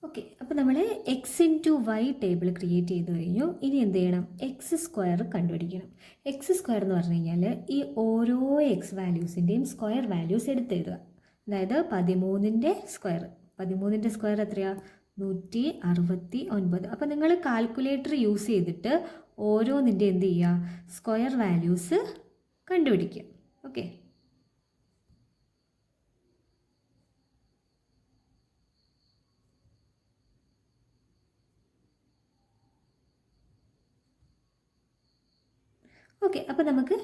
Okay, അപ്പോൾ നമ്മൾ x into y table create ചെയ്ത് കഴിഞ്ഞു. ഇനി എന്ത് ചെയ്യണം? എക്സ് സ്ക്വയർ കണ്ടുപിടിക്കണം. എക്സ് സ്ക്വയർ എന്ന് പറഞ്ഞു കഴിഞ്ഞാൽ ഈ ഓരോ എക്സ് വാല്യൂസിൻ്റെയും സ്ക്വയർ വാല്യൂസ് എടുത്തെഴുതുക. അതായത് 13ൻ്റെ സ്ക്വയർ. 13ൻ്റെ സ്ക്വയർ എത്രയാണ്? 169. അപ്പോൾ നിങ്ങൾ കാൽക്കുലേറ്റർ യൂസ് ചെയ്തിട്ട് ഓരോന്നിൻ്റെ എന്ത് ചെയ്യുക? സ്ക്വയർ വാല്യൂസ് കണ്ടുപിടിക്കുക. Okay, okay. അപ്പോൾ നമുക്ക്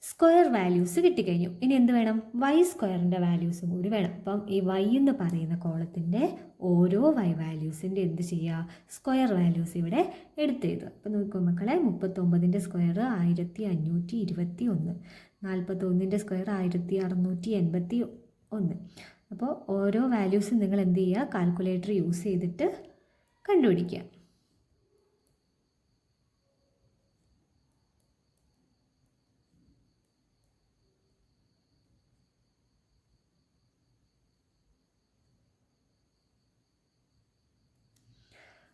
സ്ക്വയർ വാല്യൂസ് കിട്ടിക്കഴിഞ്ഞു. ഇനി എന്ത് വേണം? വൈ സ്ക്വയറിൻ്റെ വാല്യൂസും കൂടി വേണം. അപ്പം ഈ വൈ എന്ന് പറയുന്ന കോളത്തിൻ്റെ ഓരോ വൈ വാല്യൂസിൻ്റെ എന്ത് ചെയ്യുക? സ്ക്വയർ വാല്യൂസ് ഇവിടെ എടുത്തെഴുതുക. അപ്പോൾ നോക്കൂ മക്കളെ, 39ൻ്റെ സ്ക്വയർ 1521, 41ൻ്റെ സ്ക്വയർ 1681. അപ്പോൾ ഓരോ വാല്യൂസും നിങ്ങൾ എന്ത് ചെയ്യുക? കാൽക്കുലേറ്റർ യൂസ് ചെയ്തിട്ട് കണ്ടുപിടിക്കുക.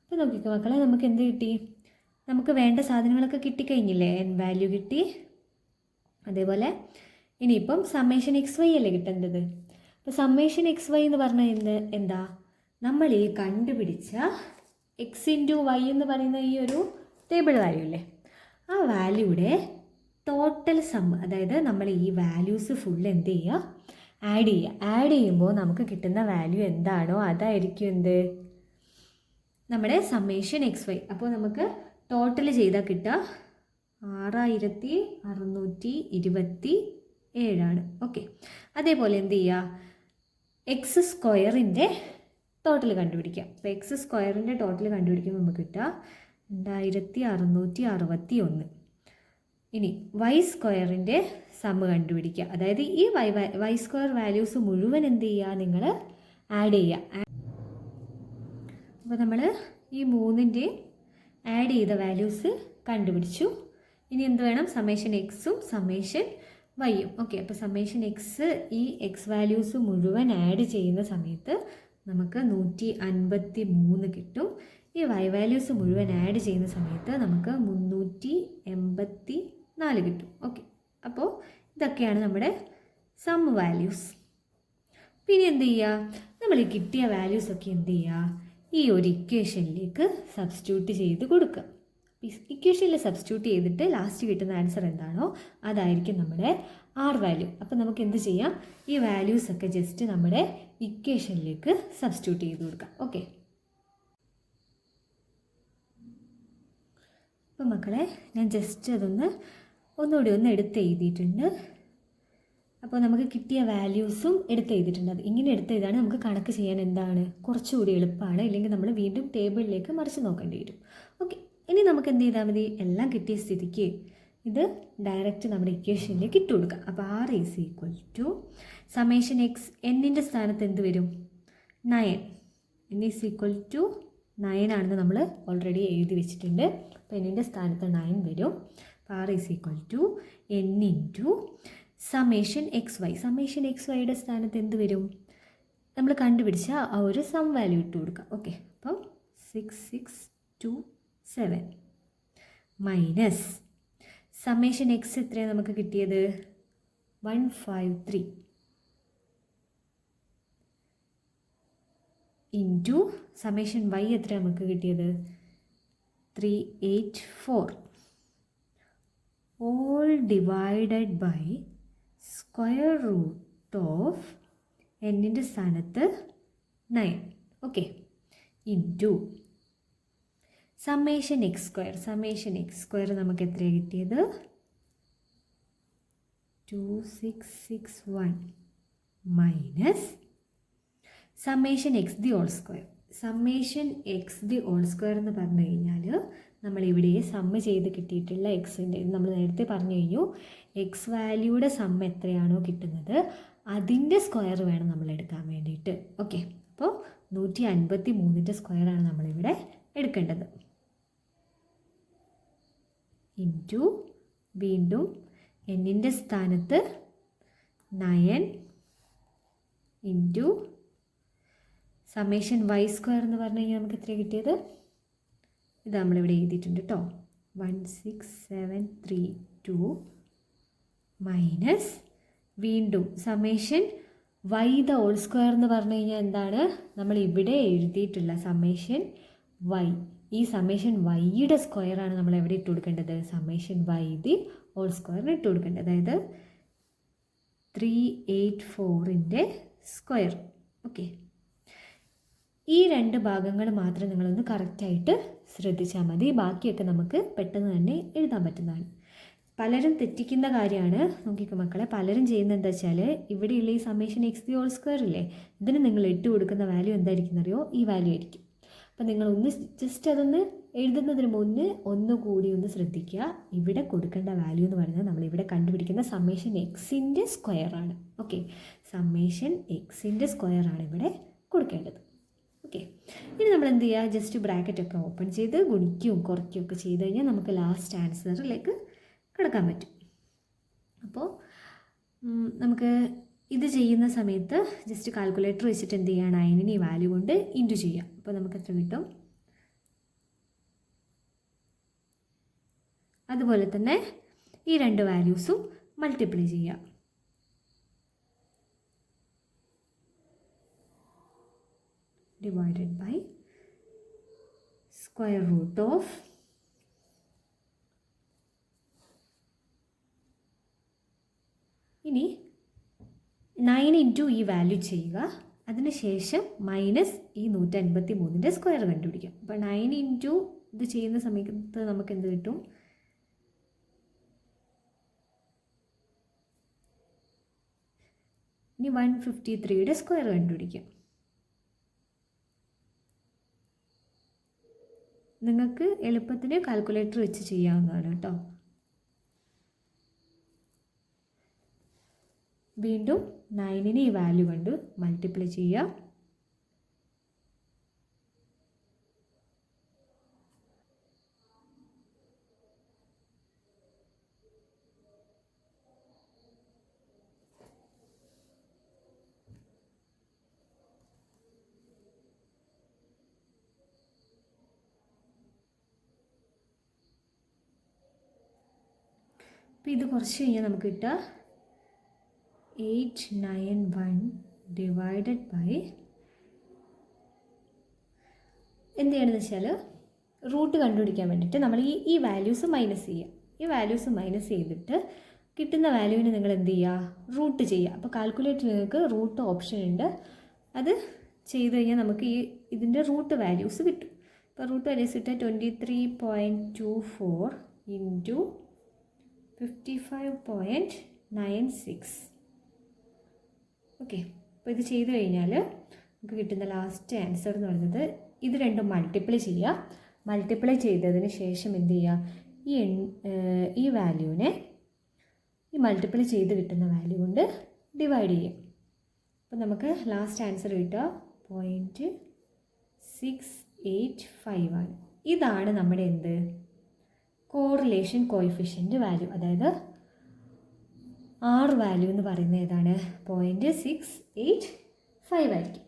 അപ്പോൾ നോക്കിക്കോ മക്കളെ, നമുക്ക് എന്ത് കിട്ടി? നമുക്ക് വേണ്ട സാധനങ്ങളൊക്കെ കിട്ടിക്കഴിഞ്ഞില്ലേ? എൻ വാല്യൂ കിട്ടി. അതേപോലെ ഇനിയിപ്പം സമ്മേഷൻ എക്സ് വൈ അല്ലേ കിട്ടേണ്ടത്. അപ്പോൾ സമ്മേഷൻ എക്സ് വൈ എന്ന് പറഞ്ഞാൽ എന്താ? നമ്മൾ ഈ കണ്ടുപിടിച്ച എക്സ് ഇൻറ്റു വൈ എന്ന് പറയുന്ന ഈ ഒരു ടേബിൾ വാല്യൂ ഇല്ലേ, ആ വാല്യൂയുടെ ടോട്ടൽ സം, അതായത് നമ്മൾ ഈ വാല്യൂസ് ഫുൾ എന്ത് ചെയ്യുക? ആഡ് ചെയ്യുക. ആഡ് ചെയ്യുമ്പോൾ നമുക്ക് കിട്ടുന്ന വാല്യൂ എന്താണോ അതായിരിക്കും എന്ത്? നമ്മുടെ സമ്മേഷൻ എക്സ് വൈ. അപ്പോൾ നമുക്ക് ടോട്ടൽ ചെയ്താൽ കിട്ടുക 6627. ഓക്കെ, അതേപോലെ എന്ത് ചെയ്യുക? എക്സ് സ്ക്വയറിൻ്റെ ടോട്ടൽ കണ്ടുപിടിക്കുക. അപ്പോൾ എക്സ് സ്ക്വയറിൻ്റെ ടോട്ടൽ കണ്ടുപിടിക്കുമ്പോൾ നമുക്ക് കിട്ടുക 2661. ഇനി വൈ സ്ക്വയറിൻ്റെ സമ്മ് കണ്ടുപിടിക്കുക. അതായത് ഈ വൈ സ്ക്വയർ വാല്യൂസ് മുഴുവൻ എന്ത് ചെയ്യുക? നിങ്ങൾ ആഡ് ചെയ്യുക. അപ്പോൾ നമ്മൾ ഈ മൂന്നിൻ്റെയും ആഡ് ചെയ്ത വാല്യൂസ് കണ്ടുപിടിച്ചു. ഇനി എന്ത് വേണം? സമ്മേഷൻ എക്സും സമ്മേഷൻ വൈയും. ഓക്കെ, അപ്പോൾ സമ്മേഷൻ എക്സ് ഈ എക്സ് വാല്യൂസ് മുഴുവൻ ആഡ് ചെയ്യുന്ന സമയത്ത് നമുക്ക് 153 കിട്ടും. ഈ വൈ വാല്യൂസ് മുഴുവൻ ആഡ് ചെയ്യുന്ന സമയത്ത് നമുക്ക് 384 കിട്ടും. ഓക്കെ, അപ്പോൾ ഇതൊക്കെയാണ് നമ്മുടെ സം വാല്യൂസ്. പിന്നെ എന്ത് ചെയ്യുക? നമ്മൾ ഈ കിട്ടിയ വാല്യൂസൊക്കെ എന്ത് ചെയ്യുക? ഈ ഒരു ഇക്വേഷനിലേക്ക് സബ്സ്റ്റിറ്റ്യൂട്ട് ചെയ്ത് കൊടുക്കുക. ഇക്വേഷനിൽ സബ്സ്റ്റിറ്റ്യൂട്ട് ചെയ്തിട്ട് ലാസ്റ്റ് കിട്ടുന്ന ആൻസർ എന്താണോ അതായിരിക്കും നമ്മുടെ ആർ വാല്യൂ. അപ്പോൾ നമുക്ക് എന്ത് ചെയ്യാം? ഈ വാല്യൂസൊക്കെ ജസ്റ്റ് നമ്മുടെ ഇക്വേഷനിലേക്ക് സബ്സ്റ്റിറ്റ്യൂട്ട് ചെയ്ത് കൊടുക്കാം. ഓക്കെ, അപ്പോൾ മക്കളെ, ഞാൻ ജസ്റ്റ് അതൊന്ന് ഒന്നുകൂടി എടുത്ത് എഴുതിയിട്ടുണ്ട്. അപ്പോൾ നമുക്ക് കിട്ടിയ വാല്യൂസും എടുത്തെഴുതിയിട്ടുണ്ട്. അത് ഇങ്ങനെ എടുത്തെഴുതാണ് നമുക്ക് കണക്ക് ചെയ്യാൻ എന്താണ് കുറച്ചുകൂടി എളുപ്പമാണ്. ഇല്ലെങ്കിൽ നമ്മൾ വീണ്ടും ടേബിളിലേക്ക് മറിച്ച് നോക്കേണ്ടി വരും. ഓക്കെ, ഇനി നമുക്ക് എന്ത് ചെയ്താൽ മതി? എല്ലാം കിട്ടിയ സ്ഥിതിക്ക് ഇത് ഡയറക്റ്റ് നമ്മുടെ ഇക്വേഷനിലേക്ക് ഇട്ട് കൊടുക്കാം. അപ്പോൾ R is equal to summation x, എന്നിൻ്റെ സ്ഥാനത്ത് എന്ത് വരും? 9. എൻ ഈസ് ഈക്വൽ ടു 9 ആണെന്ന് നമ്മൾ ഓൾറെഡി എഴുതി വെച്ചിട്ടുണ്ട്. അപ്പോൾ എന്നിൻ്റെ സ്ഥാനത്ത് 9 വരും. അപ്പോൾ R is equal to N into summation x y. Summation x വൈയുടെ സ്ഥാനത്ത് എന്ത് വരും? നമ്മൾ കണ്ടുപിടിച്ച ആ ഒരു സം വാല്യൂ ഇട്ട് കൊടുക്കാം. ഓക്കെ, അപ്പം 6627 മൈനസ് സമ്മേഷൻ എക്സ് എത്രയാണ് നമുക്ക് കിട്ടിയത്? 153 ഇൻറ്റു സമ്മേഷൻ വൈ എത്ര നമുക്ക് കിട്ടിയത്? 384 all divided by square root of എന്നിൻ്റെ സ്ഥാനത്ത് 9. Okay, into summation x square. Summation x square നമുക്ക് എത്രയാണ് കിട്ടിയത്? 2661 minus summation x the whole square. Summation x the whole square എന്ന് പറഞ്ഞു കഴിഞ്ഞാൽ നമ്മളിവിടെ സമ്മ് ചെയ്ത് കിട്ടിയിട്ടുള്ള എക്സിൻ്റെ നമ്മൾ നേരത്തെ പറഞ്ഞു കഴിഞ്ഞു. എക്സ് വാല്യൂയുടെ സമ്മ് എത്രയാണോ കിട്ടുന്നത് അതിൻ്റെ സ്ക്വയർ വേണം നമ്മൾ എടുക്കാൻ വേണ്ടിയിട്ട്. ഓക്കെ, അപ്പോൾ 153ൻ്റെ സ്ക്വയറാണ് നമ്മളിവിടെ എടുക്കേണ്ടത്. ഇൻറ്റു വീണ്ടും എന്നിൻ്റെ സ്ഥാനത്ത് 9 ഇൻറ്റു സമ്മേഷൻ വൈ സ്ക്വയർ എന്ന് പറഞ്ഞു കഴിഞ്ഞാൽ നമുക്ക് എത്ര കിട്ടിയത്? ഇത് നമ്മളിവിടെ എഴുതിയിട്ടുണ്ട് കേട്ടോ. 16732 മൈനസ് വീണ്ടും summation y the whole square എന്ന് പറഞ്ഞു കഴിഞ്ഞാൽ എന്താണ്? നമ്മൾ ഇവിടെ എഴുതിയിട്ടുള്ള സമ്മേഷൻ വൈ, ഈ സമ്മേഷൻ വൈയുടെ സ്ക്വയറാണ് നമ്മൾ എവിടെ ഇട്ട് കൊടുക്കേണ്ടത്? സമ്മേഷൻ വൈ ദി ഹോൾ സ്ക്വയറിന് ഇട്ട് കൊടുക്കേണ്ടത്. അതായത് 384ൻ്റെ സ്ക്വയർ. ഓക്കെ, ഈ രണ്ട് ഭാഗങ്ങൾ മാത്രം നിങ്ങളൊന്ന് കറക്റ്റായിട്ട് ശ്രദ്ധിച്ചാൽ മതി. ബാക്കിയൊക്കെ നമുക്ക് പെട്ടെന്ന് തന്നെ എഴുതാൻ പറ്റുന്നതാണ്. പലരും തെറ്റിക്കുന്ന കാര്യമാണ്. നോക്കിക്കോ മക്കളെ, പലരും ചെയ്യുന്നത് എന്താ വെച്ചാൽ ഇവിടെയുള്ള ഈ summation x the whole square ഇല്ലേ, ഇതിന് നിങ്ങൾ ഇട്ട് കൊടുക്കുന്ന വാല്യൂ എന്തായിരിക്കും അറിയോ? ഈ വാല്യൂ ആയിരിക്കും. അപ്പം നിങ്ങളൊന്ന് ജസ്റ്റ് അതൊന്ന് എഴുതുന്നതിന് മുന്നേ ഒന്നുകൂടി ഒന്ന് ശ്രദ്ധിക്കുക. ഇവിടെ കൊടുക്കേണ്ട വാല്യൂ എന്ന് പറയുന്നത് നമ്മളിവിടെ കണ്ടുപിടിക്കുന്ന സമ്മേഷൻ എക്സിൻ്റെ സ്ക്വയറാണ്. ഓക്കെ, സമ്മേഷൻ എക്സിൻ്റെ സ്ക്വയറാണ് ഇവിടെ കൊടുക്കേണ്ടത്. ഓക്കെ, ഇനി നമ്മൾ എന്ത് ചെയ്യുക? ജസ്റ്റ് ബ്രാക്കറ്റൊക്കെ ഓപ്പൺ ചെയ്ത് ഗുണിക്കുകയും കുറയ്ക്കുകയും ഒക്കെ ചെയ്ത് കഴിഞ്ഞാൽ നമുക്ക് ലാസ്റ്റ് ആൻസറിലേക്ക് കിടക്കാൻ പറ്റും. അപ്പോൾ നമുക്ക് ഇത് ചെയ്യുന്ന സമയത്ത് ജസ്റ്റ് കാൽക്കുലേറ്റർ വെച്ചിട്ട് എന്ത് ചെയ്യുക? 9നെ ഈ വാല്യൂ കൊണ്ട് ഇൻറ്റു ചെയ്യാം. അപ്പോൾ നമുക്ക് എത്ര കിട്ടും? അതുപോലെ തന്നെ ഈ രണ്ട് വാല്യൂസും മൾട്ടിപ്ലൈ ചെയ്യാം. Divided by square root of ഇനി 9 ഇൻറ്റു ഈ വാല്യൂ ചെയ്യുക. അതിനുശേഷം മൈനസ് ഈ 153ൻ്റെ സ്ക്വയർ കണ്ടുപിടിക്കാം. അപ്പോൾ 9 ഇൻറ്റു ഇത് ചെയ്യുന്ന സമയത്ത് നമുക്ക് എന്ത് കിട്ടും? ഇനി 153യുടെ സ്ക്വയർ കണ്ടുപിടിക്കാം. നിങ്ങൾക്ക് എളുപ്പത്തിന് കാൽക്കുലേറ്റർ വെച്ച് ചെയ്യാവുന്നതാണ് കേട്ടോ. വീണ്ടും 9നെ ഈ വാല്യൂ കൊണ്ട് മൾട്ടിപ്ലൈ ചെയ്യുക. അപ്പോൾ ഇത് കുറച്ച് കഴിഞ്ഞാൽ നമുക്ക് കിട്ടുക 891 ഡിവൈഡഡ് ബൈ എന്ത് ചെയ്യണമെന്ന് വെച്ചാൽ റൂട്ട് കണ്ടുപിടിക്കാൻ വേണ്ടിയിട്ട് നമ്മൾ ഈ വാല്യൂസ് മൈനസ് ചെയ്യുക. ഈ വാല്യൂസ് മൈനസ് ചെയ്തിട്ട് കിട്ടുന്ന വാല്യൂവിന് നിങ്ങൾ എന്ത് ചെയ്യുക? റൂട്ട് ചെയ്യുക. അപ്പോൾ കാൽക്കുലേറ്ററിൽ നിങ്ങൾക്ക് റൂട്ട് ഓപ്ഷൻ ഉണ്ട്. അത് ചെയ്ത് കഴിഞ്ഞാൽ നമുക്ക് ഇതിൻ്റെ റൂട്ട് വാല്യൂസ് കിട്ടും. അപ്പോൾ റൂട്ട് വാല്യൂസ് കിട്ടുക 23.24 ഇൻറ്റു 55.96. ഓക്കെ, അപ്പോൾ ഇത് ചെയ്ത് കഴിഞ്ഞാൽ നമുക്ക് കിട്ടുന്ന ലാസ്റ്റ് ആൻസർ എന്ന് പറയുന്നത് ഇത് രണ്ടും മൾട്ടിപ്ലൈ ചെയ്യുക. മൾട്ടിപ്ലൈ ചെയ്തതിന് ശേഷം എന്ത് ചെയ്യുക? ഈ വാല്യൂവിനെ ഈ മൾട്ടിപ്ലൈ ചെയ്ത് കിട്ടുന്ന വാല്യൂ കൊണ്ട് ഡിവൈഡ് ചെയ്യും. അപ്പോൾ നമുക്ക് ലാസ്റ്റ് ആൻസർ കിട്ടുക 0.685 ആണ്. ഇതാണ് നമ്മുടെ എന്ത്? Correlation coefficient value. അതായത് R വാല്യൂ എന്ന് പറയുന്നത് ഏതാണ്? 0.685 ആയിരിക്കും.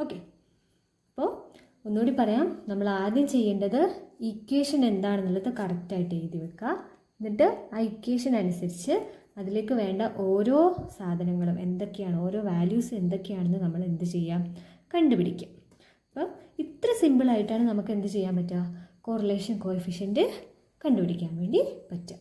ഓക്കെ, അപ്പോൾ ഒന്നുകൂടി പറയാം. നമ്മൾ ആദ്യം ചെയ്യേണ്ടത് ഇക്വേഷൻ എന്താണെന്നുള്ളത് കറക്റ്റായിട്ട് എഴുതി വെക്കുക. എന്നിട്ട് ആ ഇക്വേഷൻ അനുസരിച്ച് അതിലേക്ക് വേണ്ട ഓരോ സാധനങ്ങളും എന്തൊക്കെയാണ്, ഓരോ വാല്യൂസ് എന്തൊക്കെയാണെന്ന് നമ്മൾ എന്ത് ചെയ്യാം? കണ്ടുപിടിക്കാം. അപ്പോൾ ഇത്ര സിമ്പിളായിട്ടാണ് നമുക്ക് എന്ത് ചെയ്യാൻ പറ്റുക? കോറിലേഷൻ കോഎഫിഷ്യൻ്റ് കണ്ടുപിടിക്കാൻ വേണ്ടി പറ്റുക.